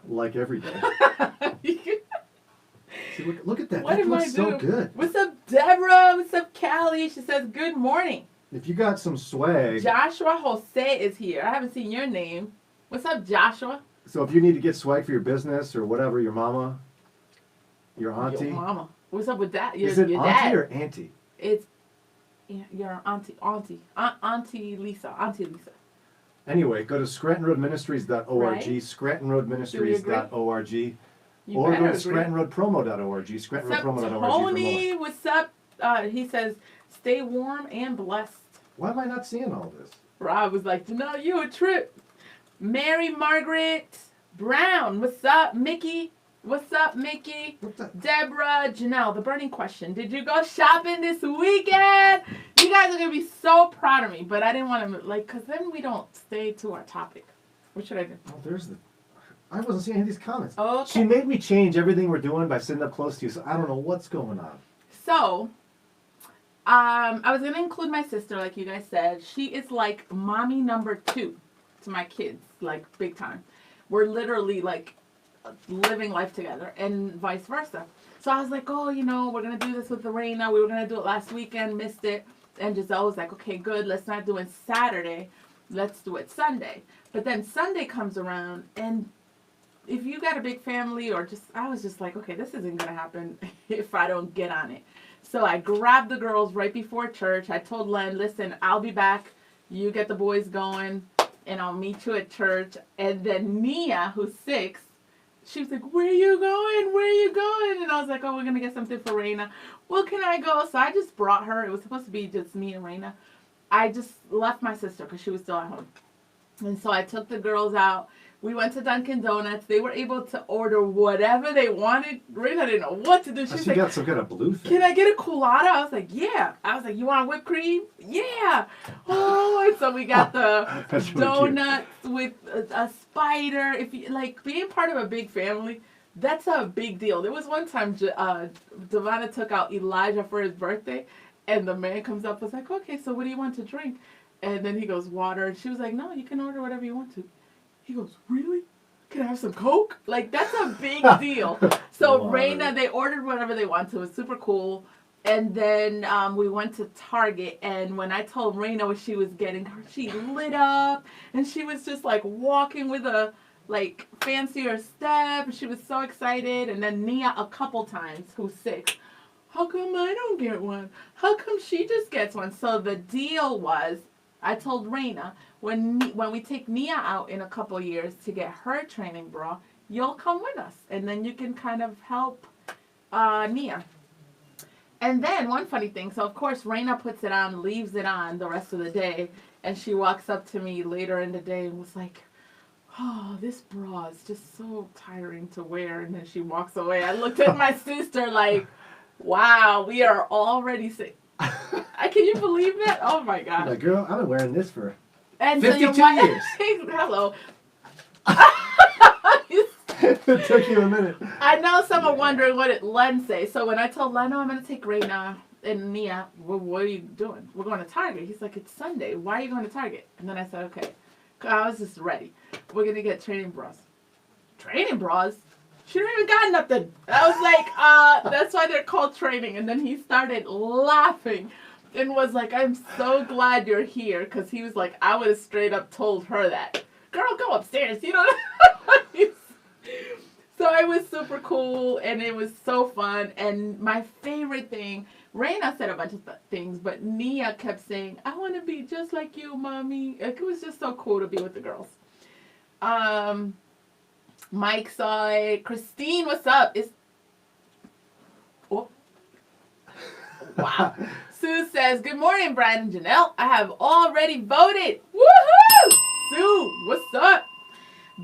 Like every day. See, look at that. What That am looks I so doing? good. What's up, Deborah? What's up, Callie? She says, good morning. If you got some swag. Joshua Jose is here. I haven't seen your name. What's up, Joshua? So if you need to get swag for your business or whatever, your mama, your auntie. Your mama. What's up with that? Is it your auntie dad. or auntie? It's your auntie Lisa. Anyway, go to scrantonroadministries.org, Right. scrantonroadministries.org, You or go better to agree. scrantonroadpromo.org, What's up, scrantonroadpromo.org for more. Tony? What's up? He says, stay warm and blessed. Why am I not seeing all this? Rob was like, Jannelle, you a trip. Mary Margaret Brown, what's up, Mickey? What's up, Mickey? What the? Deborah, Jannelle, the burning question. Did you go shopping this weekend? You guys are going to be so proud of me, but I didn't want to, because then we don't stay to our topic. What should I do? Oh, I wasn't seeing any of these comments. Oh, okay. She made me change everything we're doing by sitting up close to you, so I don't know what's going on. So, I was going to include my sister, like you guys said. She is like mommy number 2 to my kids, like big time. We're literally like living life together and vice versa. So I was like, oh, we're going to do this with Lorena. We were going to do it last weekend, missed it. And Giselle was like, okay, good. Let's not do it Saturday. Let's do it Sunday. But then Sunday comes around, and if you got a big family I was just like, okay, this isn't going to happen if I don't get on it. So I grabbed the girls right before church. I told Len, listen, I'll be back. You get the boys going, and I'll meet you at church. And then Nia, who's 6, she was like, where you going? Where you going? And I was like, oh, we're going to get something for Raina. Well, can I go? So I just brought her. It was supposed to be just me and Raina. I just left my sister because she was still at home. And so I took the girls out. We went to Dunkin' Donuts. They were able to order whatever they wanted. Raina didn't know what to do. She like, got some kind of blue thing. can I get a colada? I was like, yeah. I was like, you want whipped cream? Yeah. Oh, and so we got the That's really donuts with a spider. If you like being part of a big family, that's a big deal. There was one time Devonna took out Elijah for his birthday, and the man comes up and was like, okay, so what do you want to drink? And then he goes, water. And she was like, no, you can order whatever you want to. He goes, really? Can I have some Coke? Like, that's a big deal. So Raina, they ordered whatever they wanted. It was super cool. And then we went to Target. And when I told Raina what she was getting, she lit up. And she was just, like, walking with a, like, fancier step. She was so excited. And then Nia a couple times, who's 6. How come I don't get one? How come she just gets one? So the deal was, I told Raina, when we take Nia out in a couple years to get her training bra, you'll come with us. And then you can kind of help Nia. And then one funny thing, so of course Raina puts it on, leaves it on the rest of the day. And she walks up to me later in the day and was like, oh, this bra is just so tiring to wear. And then she walks away. I looked at my sister like, wow, we are already sick. Can you believe that? Oh my God. Like, girl, I've been wearing this for and 52 so years. Hello. It took you a minute. I know someone wondering what did Len say. So when I told Len, oh, I'm going to take Raina and Nia, well, what are you doing? We're going to Target. He's like, it's Sunday. Why are you going to Target? And then I said, okay. I was just ready. We're going to get training bras. Training bras? She don't even got nothing. I was like, that's why they're called training. And then he started laughing and was like, I'm so glad you're here. Because he was like, I would have straight up told her that. Girl, go upstairs. You know So it was super cool. And it was so fun. And my favorite thing, Raina said a bunch of things. But Nia kept saying, I want to be just like you, Mommy. It was just so cool to be with the girls. Mike saw it. Christine, what's up? Oh. Wow. Sue says, good morning, Brad and Jannelle. I have already voted. Woohoo! Sue, what's up?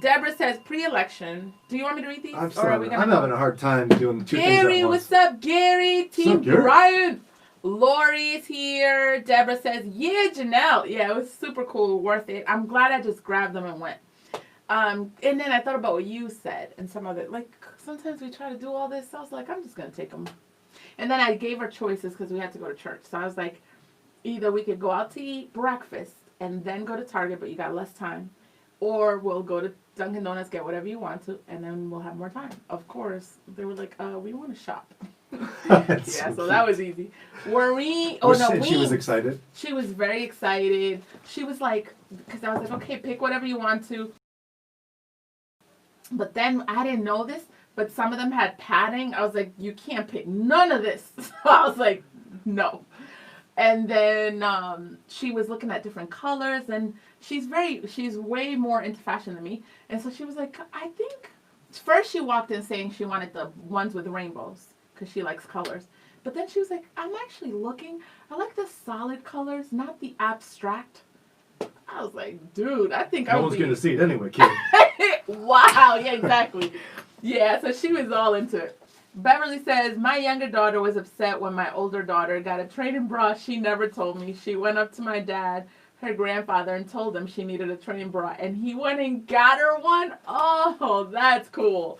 Deborah says, pre-election. Do you want me to read these? I'm having a hard time doing the two things Gary, at once. what's up, Gary? Team Gary? Brian. Lori's here. Deborah says, yeah, Jannelle. Yeah, it was super cool, worth it. I'm glad I just grabbed them and went. And then I thought about what you said and some of it. Like, sometimes we try to do all this. So I was like, I'm just going to take them. And then I gave her choices because we had to go to church. So I was like, either we could go out to eat breakfast and then go to Target, but you got less time. Or we'll go to Dunkin' Donuts, get whatever you want to, and then we'll have more time. Of course, they were like, we want to shop. That's Yeah, so cute. that was easy. Maureen, She was excited. She was very excited. She was like, because I was like, okay, pick whatever you want to. But then I didn't know this, but some of them had padding. I was like, you can't pick none of this. So I was like, no. And then she was looking at different colors, and she's way more into fashion than me. And so she was like, I think, first she walked in saying she wanted the ones with rainbows because she likes colors. But then she was like, I'm actually looking, I like the solid colors, not the abstract. I was like, dude, I think No one's going to see it anyway, kid. Wow, yeah, exactly. Yeah, so she was all into it. Beverly says, my younger daughter was upset when my older daughter got a training bra she never told me. She went up to my dad, her grandfather, and told him she needed a training bra. And he went and got her one? Oh, that's cool.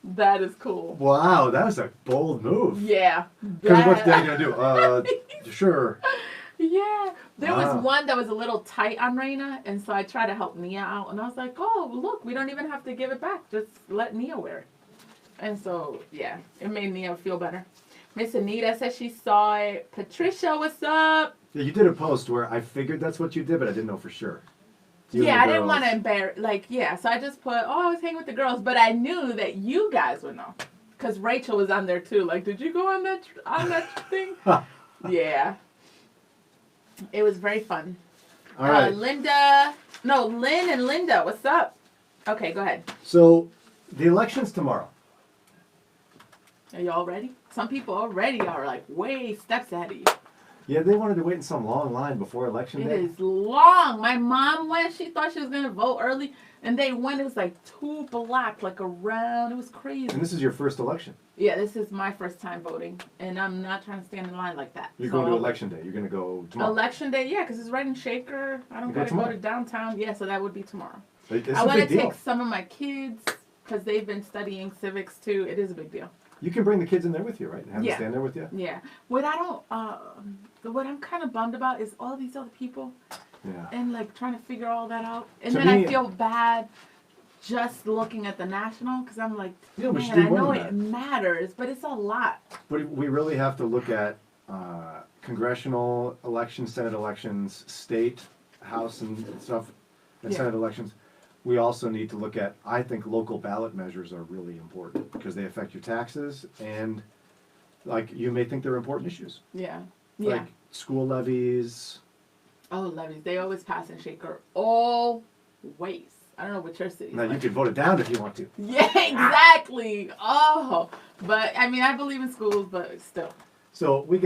That is cool. Wow, that was a bold move. Yeah. Because what's Dad going to do? Sure. Yeah. There was Wow. one that was a little tight on Raina, and so I tried to help Nia out. And I was like, oh, look, we don't even have to give it back. Just let Nia wear it. And so, yeah, it made Nia feel better. Miss Anita says she saw it. Patricia, what's up? Yeah, you did a post where I figured that's what you did, but I didn't know for sure. You and Yeah, the I didn't girls. want to embarrass, so I just put, I was hanging with the girls, but I knew that you guys would know. Because Rachel was on there too. Like, did you go on that thing? Yeah. It was very fun. All right. Lynn and Linda, what's up? Okay, go ahead. So, the election's tomorrow. Are you all ready? Some people already are like way steps ahead of you. Yeah, they wanted to wait in some long line before election It day. is long. My mom went. She thought she was going to vote early. And they went. It was like too black, like around. It was crazy. And this is your first election. Yeah, this is my first time voting. And I'm not trying to stand in line like that. You're going to election day. You're going to go tomorrow. Election day, yeah, because it's right in Shaker. I don't got to go to downtown. Yeah, so that would be tomorrow. It's I a want to big deal. take some of my kids because they've been studying civics too. It is a big deal. You can bring the kids in there with you, right? And have Yeah. them stand there with you? Yeah. What I'm kind of bummed about is all these other people Yeah. and like trying to figure all that out. And To then me- I feel bad just looking at the national because I'm like, Yeah, we should man, do I more know than it that. matters, but it's a lot. But we really have to look at congressional elections, Senate elections, state, House and stuff, and Yeah. Senate elections. We also need to look at, I think local ballot measures are really important because they affect your taxes and like you may think they're important issues. Yeah. Yeah. Like school levies. Oh, levies. They always pass in Shaker. Always. I don't know what your city is Now you like. could vote it down if you want to. Yeah, exactly. Oh, but I mean, I believe in schools, but still. So we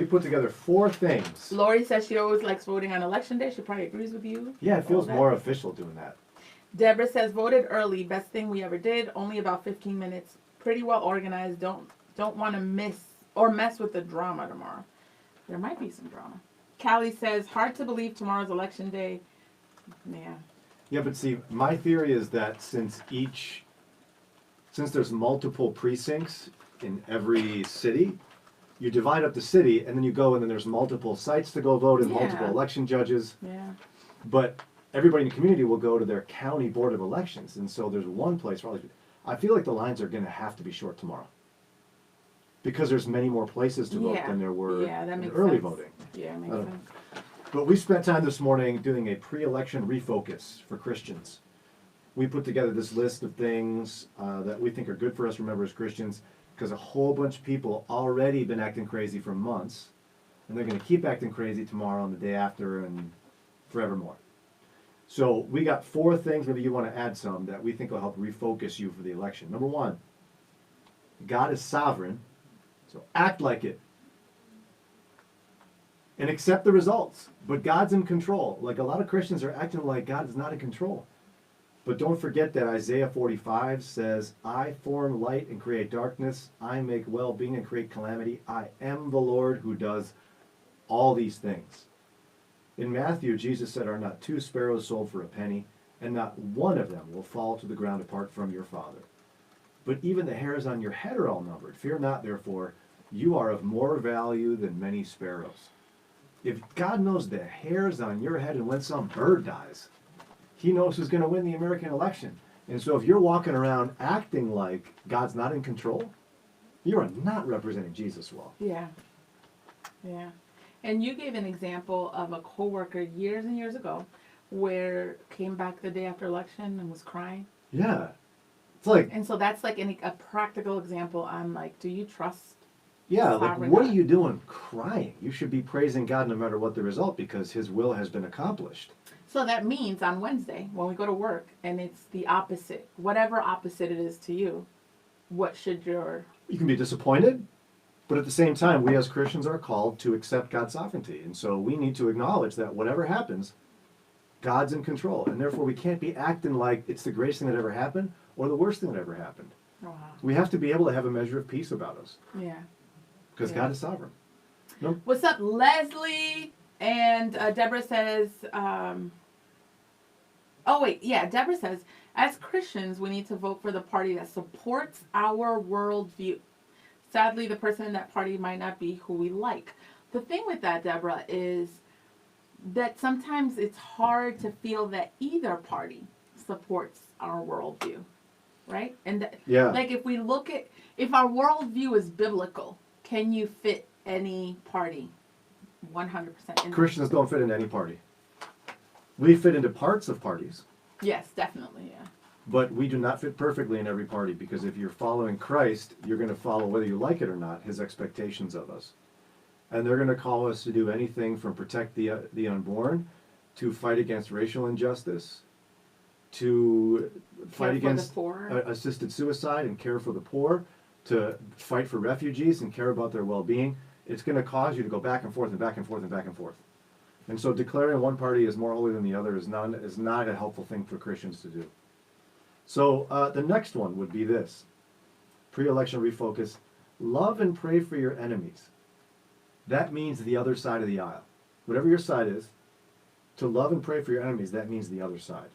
put together 4 things. Lori says she always likes voting on election day. She probably agrees with you. Yeah, it feels All that. more official doing that. Deborah says voted early. Best thing we ever did. Only about 15 minutes. Pretty well organized. Don't want to mess with the drama tomorrow. There might be some drama. Callie says hard to believe tomorrow's election day. Yeah. Yeah, but see, my theory is that since there's multiple precincts in every city, you divide up the city and then you go and then there's multiple sites to go vote and Yeah. multiple election judges. Yeah. But everybody in the community will go to their county board of elections. And so there's one place for all these. I feel like the lines are going to have to be short tomorrow. Because there's many more places to vote Yeah. than there were Yeah, that in makes early sense. voting. Yeah, makes Uh, sense. But we spent time this morning doing a pre-election refocus for Christians. We put together this list of things that we think are good for us to remember as Christians because a whole bunch of people already been acting crazy for months and they're going to keep acting crazy tomorrow and the day after and forevermore. So we got 4 things, maybe you want to add some, that we think will help refocus you for the election. Number 1, God is sovereign, so act like it. And accept the results. But God's in control. Like a lot of Christians are acting like God is not in control. But don't forget that Isaiah 45 says, I form light and create darkness. I make well-being and create calamity. I am the Lord who does all these things. In Matthew, Jesus said, are not 2 sparrows sold for a penny, and not one of them will fall to the ground apart from your Father. But even the hairs on your head are all numbered. Fear not, therefore, you are of more value than many sparrows. If God knows the hairs on your head and when some bird dies, he knows who's going to win the American election. And so if you're walking around acting like God's not in control, you are not representing Jesus well. Yeah. Yeah. And you gave an example of a coworker years and years ago where came back the day after election and was crying. Yeah. It's like, And so that's like a practical example on like, do you trust? yeah, like Sovereign what are God. you doing crying? You should be praising God no matter what the result because his will has been accomplished. So that means on Wednesday when we go to work and it's the opposite, whatever opposite it is to you, what should your... You can be disappointed, but at the same time, we as Christians are called to accept God's sovereignty. And so we need to acknowledge that whatever happens, God's in control. And therefore, we can't be acting like it's the greatest thing that ever happened or the worst thing that ever happened. Wow. We have to be able to have a measure of peace about us Yeah. because Yeah. God is sovereign. No? What's up, Leslie? And Deborah says, oh, wait, yeah, Deborah says, as Christians, we need to vote for the party that supports our worldview. Sadly, the person in that party might not be who we like. The thing with that, Deborah, is that sometimes it's hard to feel that either party supports our worldview, right? And Yeah. like if we look at, if our worldview is biblical, can you fit any party 100% in? Christians don't fit into any party. We fit into parts of parties, Yes, definitely, yeah. but we do not fit perfectly in every party because if you're following Christ, you're going to follow, whether you like it or not, his expectations of us. And they're going to call us to do anything from protect the unborn, to fight against racial injustice, to fight Care for the against poor. assisted suicide and care for the poor, to fight for refugees and care about their well-being. It's going to cause you to go back and forth and back and forth and back and forth. And so declaring one party is more holy than the other is not a helpful thing for Christians to do. So the next one would be this. Pre-election refocus. Love and pray for your enemies. That means the other side of the aisle. Whatever your side is, to love and pray for your enemies, that means the other side.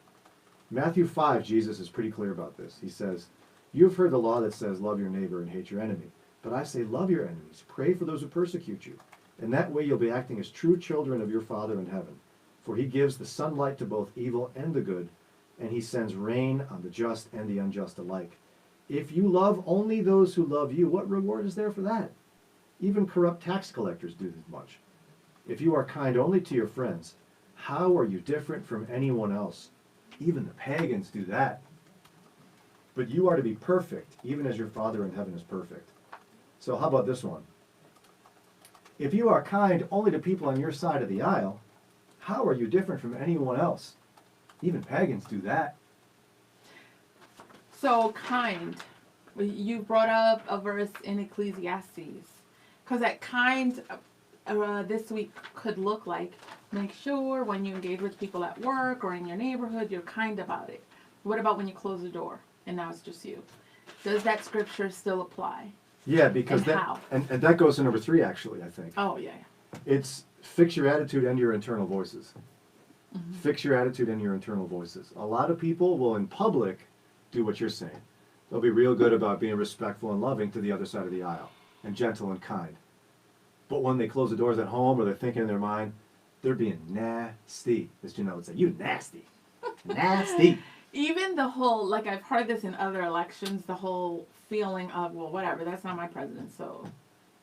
Matthew 5, Jesus is pretty clear about this. He says, "You've heard the law that says, love your neighbor and hate your enemy. But I say, love your enemies. Pray for those who persecute you. And that way you'll be acting as true children of your Father in heaven. For he gives the sunlight to both evil and the good, and he sends rain on the just and the unjust alike. If you love only those who love you, what reward is there for that? Even corrupt tax collectors do this much. If you are kind only to your friends, how are you different from anyone else? Even the pagans do that. But you are to be perfect, even as your Father in heaven is perfect." So how about this one? If you are kind only to people on your side of the aisle, how are you different from anyone else? Even pagans do that. So kind. You brought up a verse in Ecclesiastes. Because that kind this week could look like, make sure when you engage with people at work or in your neighborhood, you're kind about it. What about when you close the door and now it's just you? Does that scripture still apply? Yeah, because And how? and that goes to number 3 actually, I think. Oh, yeah. It's fix your attitude and your internal voices. Mm-hmm. Fix your attitude and your internal voices. A lot of people will in public do what you're saying. They'll be real good about being respectful and loving to the other side of the aisle and gentle and kind. But when they close the doors at home or they're thinking in their mind, they're being nasty. As Jannelle would say, you nasty. Nasty. Even the whole, like I've heard this in other elections, the whole feeling of, well, whatever, that's not my president, so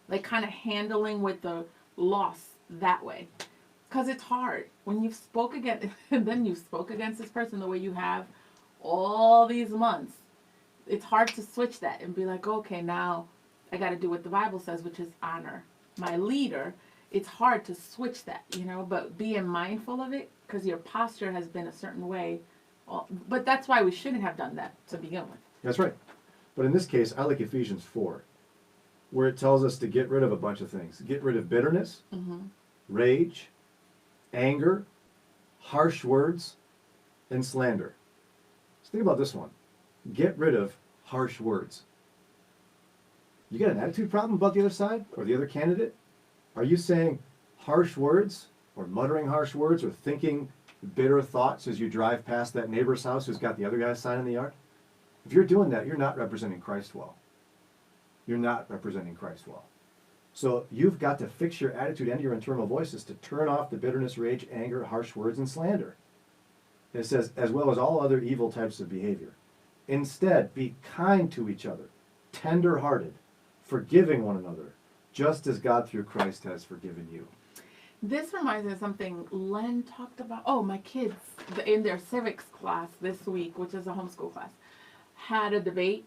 like kind of handling with the loss that way. Because it's hard. When you've spoke against, and then you spoke against this person the way you have all these months, it's hard to switch that and be like, okay, now I got to do what the Bible says, which is honor my leader. It's hard to switch that, but being mindful of it because your posture has been a certain way. But that's why we shouldn't have done that to begin with. That's right. But in this case, I like Ephesians 4, where it tells us to get rid of a bunch of things. Get rid of bitterness, rage, anger, harsh words, and slander. So think about this one. Get rid of harsh words. You got an attitude problem about the other side or the other candidate? Are you saying harsh words or muttering harsh words or thinking bitter thoughts as you drive past that neighbor's house who's got the other guy's sign in the yard? If you're doing that, you're not representing Christ well. You're not representing Christ well. So you've got to fix your attitude and your internal voices to turn off the bitterness, rage, anger, harsh words, and slander. It says, as well as all other evil types of behavior. Instead, be kind to each other, tender-hearted, forgiving one another, just as God through Christ has forgiven you. This reminds me of something Len talked about. Oh, my kids in their civics class this week, which is a homeschool class, had a debate.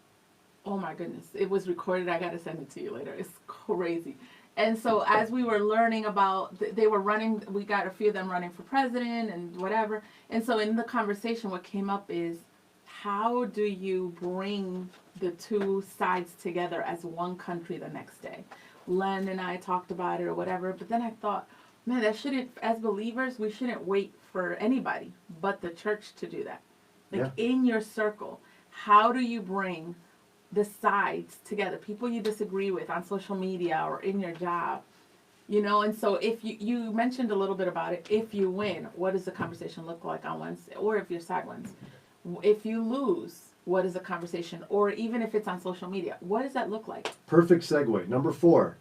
Oh my goodness, it was recorded. I got to send it to you later. It's crazy. And so as we were learning about, they were running, we got a few of them running for president and whatever. And so in the conversation, what came up is, how do you bring the two sides together as one country the next day? Len and I talked about it or whatever, but then I thought, man, that shouldn't, as believers, we shouldn't wait for anybody but the church to do that. Like in your circle, how do you bring the sides together, people you disagree with on social media or in your job, you know? And so if you mentioned a little bit about it, if you win, what does the conversation look like on Wednesday? Or if your side wins, if you lose, what is the conversation? Or even if it's on social media, what does that look like? Perfect segue. Number 4,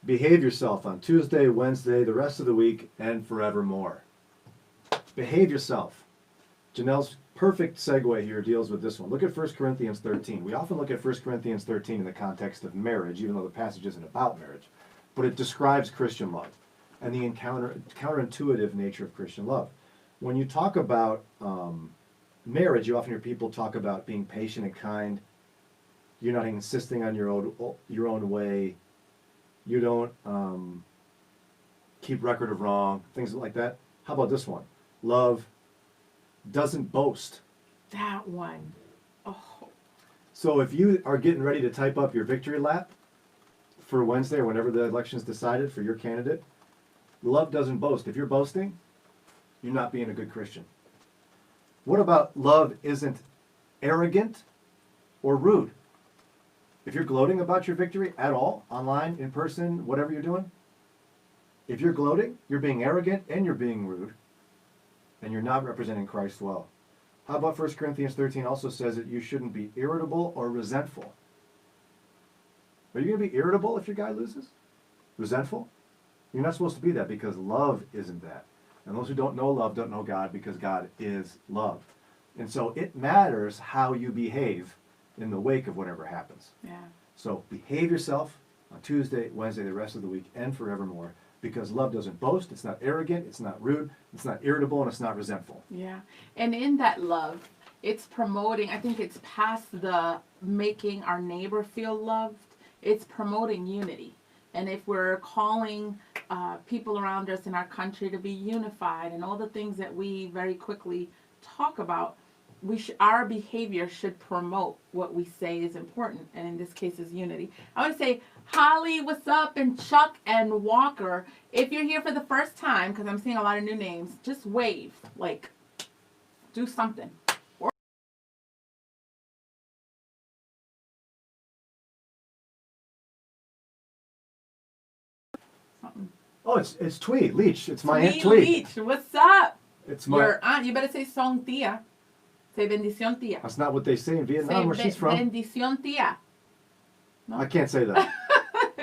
behave yourself on Tuesday, Wednesday, the rest of the week, and forevermore. Behave yourself. Jannelle's perfect segue here deals with this one. Look at 1 Corinthians 13. We often look at 1 Corinthians 13 in the context of marriage, even though the passage isn't about marriage. But it describes Christian love and the counterintuitive nature of Christian love. When you talk about marriage, you often hear people talk about being patient and kind. You're not insisting on your own way. You don't keep record of wrong, things like that. How about this one? Love doesn't boast. That one. Oh. So if you are getting ready to type up your victory lap for Wednesday or whenever the election's decided for your candidate, love doesn't boast. If you're boasting, you're not being a good Christian. What about love isn't arrogant or rude? If you're gloating about your victory at all, online, in person, whatever you're doing, if you're gloating, you're being arrogant and you're being rude, and you're not representing Christ well. How about 1 Corinthians 13 also says that you shouldn't be irritable or resentful. Are you going to be irritable if your guy loses? Resentful? You're not supposed to be that, because love isn't that. And those who don't know love don't know God, because God is love. And so it matters how you behave in the wake of whatever happens. Yeah. So behave yourself on Tuesday, Wednesday, the rest of the week, and forevermore. Because love doesn't boast, it's not arrogant, it's not rude, it's not irritable, and it's not resentful. Yeah. And in that love, it's promoting, I think it's past the making our neighbor feel loved, it's promoting unity. And if we're calling people around us in our country to be unified and all the things that we very quickly talk about, our behavior should promote what we say is important, and in this case is unity. I want to say, Holly, what's up, and Chuck and Walker, if you're here for the first time, because I'm seeing a lot of new names, just wave, like, do something. Something. Oh, it's Twee, Leach. It's my Aunt Twee Twee. Leach, what's up? It's my Your aunt, you better say song tia. Say bendición tia. That's not what they say in Vietnam, Say where she's from. bendición tia. No? I can't say that.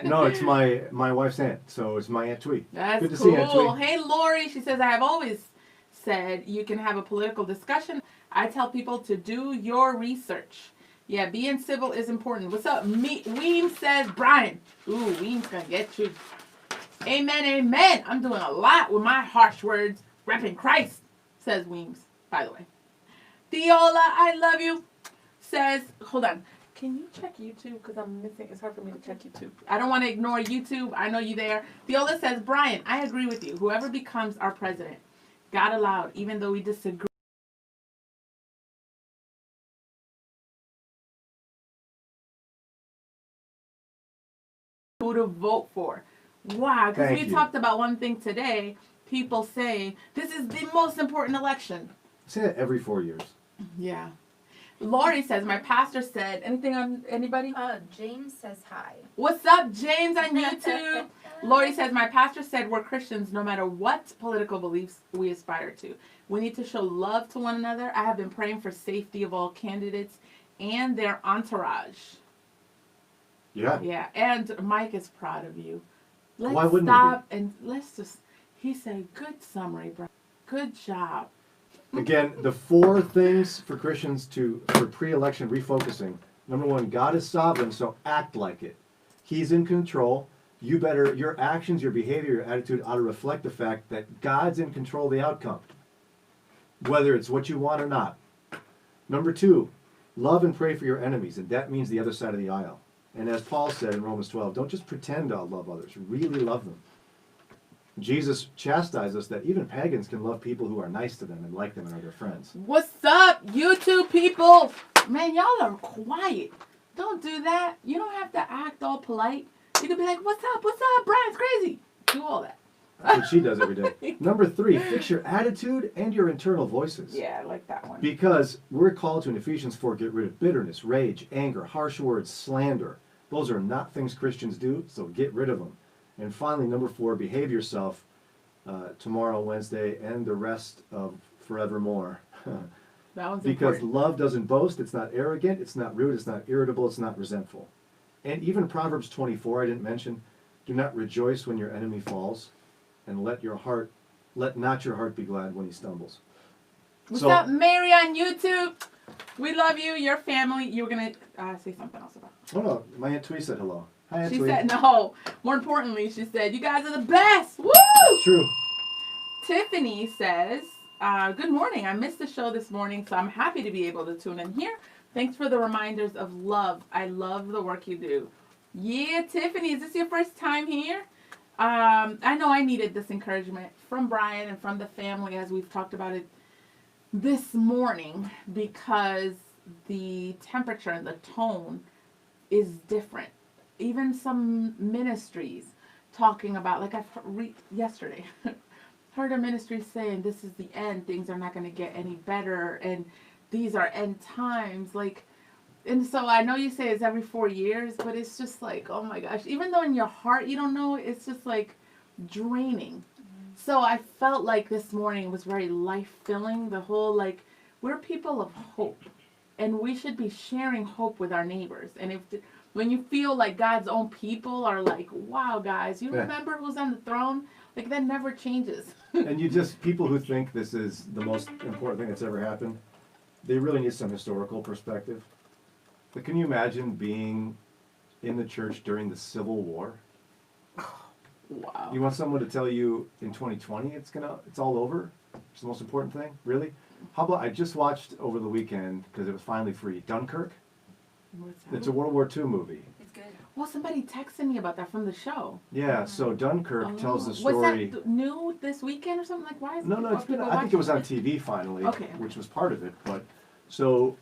No, it's my wife's aunt, so it's my Aunt Twee. That's good to cool. see you, Aunt Twee. Hey, Lori, she says, I have always said you can have a political discussion. I tell people to do your research. Yeah, being civil is important. What's up? Weems says, Brian. Ooh, Weems gonna get you. Amen, amen. I'm doing a lot with my harsh words. Repping Christ, says Weems, by the way. Theola, I love you, says, hold on. Can you check YouTube? Because I'm missing, it's hard for me to check YouTube. I don't want to ignore YouTube. I know you there. Theola says, Brian, I agree with you. Whoever becomes our president, God allowed, even though we disagree. Who to vote for. Wow, because we talked about one thing today, people saying, this is the most important election. I say that every 4 years. Yeah. Lori says, my pastor said, anything on anybody? James says hi. What's up, James, on YouTube? Lori says, my pastor said we're Christians no matter what political beliefs we aspire to. We need to show love to one another. I have been praying for safety of all candidates and their entourage. Yeah. Yeah, and Mike is proud of you. Why wouldn't stop and let's just, he said, good summary, bro. Good job. Again, the 4 things for Christians for pre-election refocusing. Number 1, God is sovereign, so act like it. He's in control. Your actions, your behavior, your attitude ought to reflect the fact that God's in control of the outcome, whether it's what you want or not. Number 2, love and pray for your enemies, and that means the other side of the aisle. And as Paul said in Romans 12, don't just pretend to love others, really love them. Jesus chastised us that even pagans can love people who are nice to them and like them and are their friends. What's up, YouTube people? Man, y'all are quiet. Don't do that. You don't have to act all polite. You can be like, what's up? What's up? Brian's crazy. Do all that. That's what she does every day. Number 3, fix your attitude and your internal voices. Yeah, I like that one. Because we're called to in Ephesians 4, get rid of bitterness, rage, anger, harsh words, slander. Those are not things Christians do, so get rid of them. And finally, number 4, behave yourself tomorrow, Wednesday, and the rest of forevermore. That one's Because important. love doesn't boast, it's not arrogant, it's not rude, it's not irritable, it's not resentful. And even Proverbs 24, I didn't mention, do not rejoice when your enemy falls, and let not your heart be glad when he stumbles. What's up, Mary on YouTube? We love you, your family. You were going to say something else about it. Oh no, my Aunt Twee said hello. Hi, Aunt She Twee. said, no. More importantly, she said, you guys are the best. Woo! It's true. Tiffany says, good morning. I missed the show this morning, so I'm happy to be able to tune in here. Thanks for the reminders of love. I love the work you do. Yeah, Tiffany, is this your first time here? I know I needed this encouragement from Brian and from the family as we've talked about it this morning, because the temperature and the tone is different. Even some ministries talking about, like I've yesterday, heard a ministry saying this is the end, things are not going to get any better, and these are end times. Like, and so I know you say it's every 4 years, but it's just like, oh my gosh, even though in your heart you don't know, it's just like draining. So I felt like this morning was very life-filling. The whole, like, we're people of hope, and we should be sharing hope with our neighbors. And when you feel like God's own people are like, wow, guys, you remember who's on the throne? Like, that never changes. And people who think this is the most important thing that's ever happened, they really need some historical perspective. But can you imagine being in the church during the Civil War? Wow. You want someone to tell you in 2020 it's all over? It's the most important thing? Really? How about, I just watched over the weekend, because it was finally free, Dunkirk. What's that? It's a World War II movie. It's good. Well, somebody texted me about that from the show. Yeah, so Dunkirk tells the Was story. that new this weekend or something? Like, why is No, more it's been, people I think it was on watching TV finally, Okay. which was part of it. But so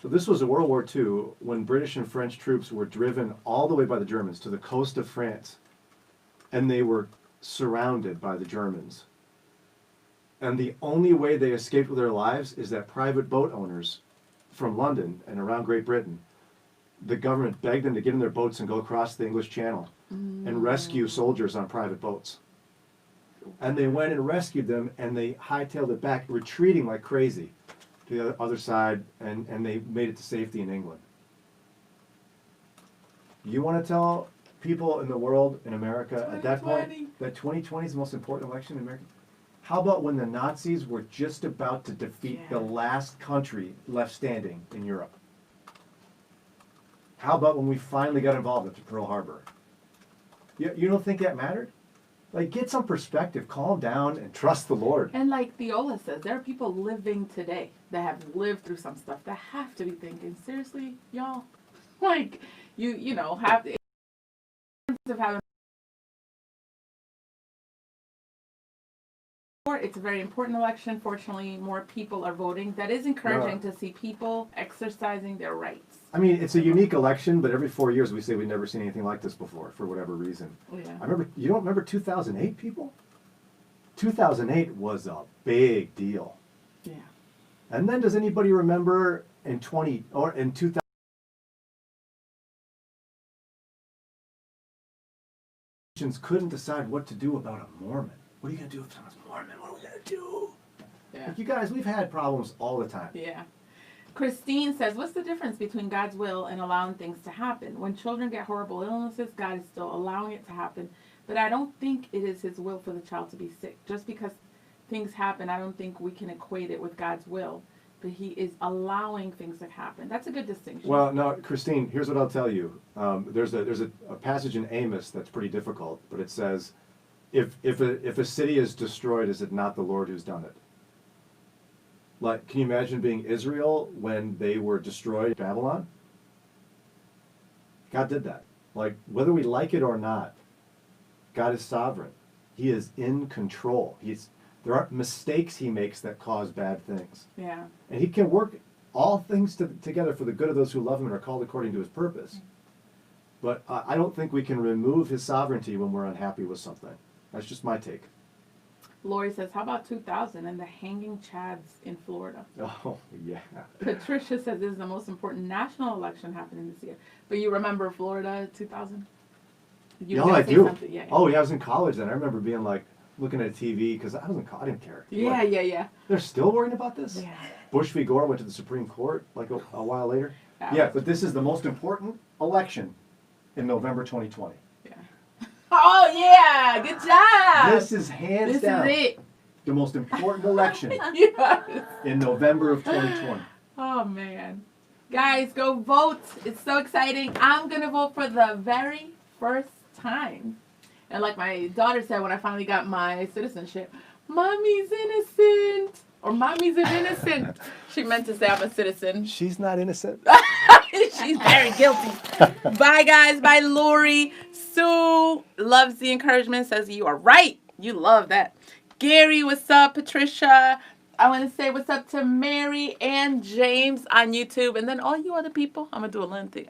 this was a World War II when British and French troops were driven all the way by the Germans to the coast of France, and they were surrounded by the Germans. And the only way they escaped with their lives is that private boat owners from London and around Great Britain, the government begged them to get in their boats and go across the English Channel and rescue soldiers on private boats. And they went and rescued them, and they hightailed it back, retreating like crazy to the other side, and they made it to safety in England. You want to tell people in the world, in America, at that 2020. point, that 2020 is the most important election in America? How about when the Nazis were just about to defeat the last country left standing in Europe? How about when we finally got involved after Pearl Harbor? You don't think that mattered? Like, get some perspective, calm down, and trust the Lord. And like Theola says, there are people living today that have lived through some stuff that have to be thinking, seriously, y'all? Like, you know, have to have. It's a very important election. Fortunately, more people are voting. That is encouraging to see people exercising their rights. I mean, it's a unique election, but every 4 years we say we've never seen anything like this before, for whatever reason. Yeah. I remember, you don't remember 2008, people? 2008 was a big deal. Yeah. And then does anybody remember in 2000, couldn't decide what to do about a Mormon? What are you going to do if someone's Mormon? What are we going to do? Yeah. Like, you guys, we've had problems all the time. Yeah. Christine says, what's the difference between God's will and allowing things to happen? When children get horrible illnesses, God is still allowing it to happen. But I don't think it is his will for the child to be sick. Just because things happen, I don't think we can equate it with God's will. But he is allowing things to happen. That's a good distinction. Well, no, Christine, here's what I'll tell you. There's a passage in Amos that's pretty difficult, but it says, if a city is destroyed, is it not the Lord who's done it? Like, can you imagine being Israel when they were destroyed in Babylon? God did that. Like, whether we like it or not, God is sovereign. He is in control. There aren't mistakes he makes that cause bad things. Yeah. And he can work all things together for the good of those who love him and are called according to his purpose. But I don't think we can remove his sovereignty when we're unhappy with something. That's just my take. Lori says, how about 2000 and the hanging chads in Florida? Oh, yeah. Patricia says this is the most important national election happening this year. But you remember Florida 2000? You I do. Yeah, yeah. Oh, yeah, I was in college then. I remember being like, looking at TV, because I didn't care. Yeah, Like, yeah. they're still worrying about this? Yeah. Bush v. Gore went to the Supreme Court like a while later. Yeah, but this is the most important election in November 2020. Yeah. Oh, yeah. Good job. This is hands This down is it. the most important election Yes. in November of 2020. Oh, man. Guys, go vote. It's so exciting. I'm going to vote for the very first time. And like my daughter said when I finally got my citizenship, Mommy's innocent. Or Mommy's an innocent. She meant to say I'm a citizen. She's not innocent. She's very guilty. Bye, guys. Bye, Lori. Sue loves the encouragement, says you are right. You love that. Gary, what's up? Patricia. I want to say what's up to Mary and James on YouTube. And then all you other people, I'm going to do a little thing.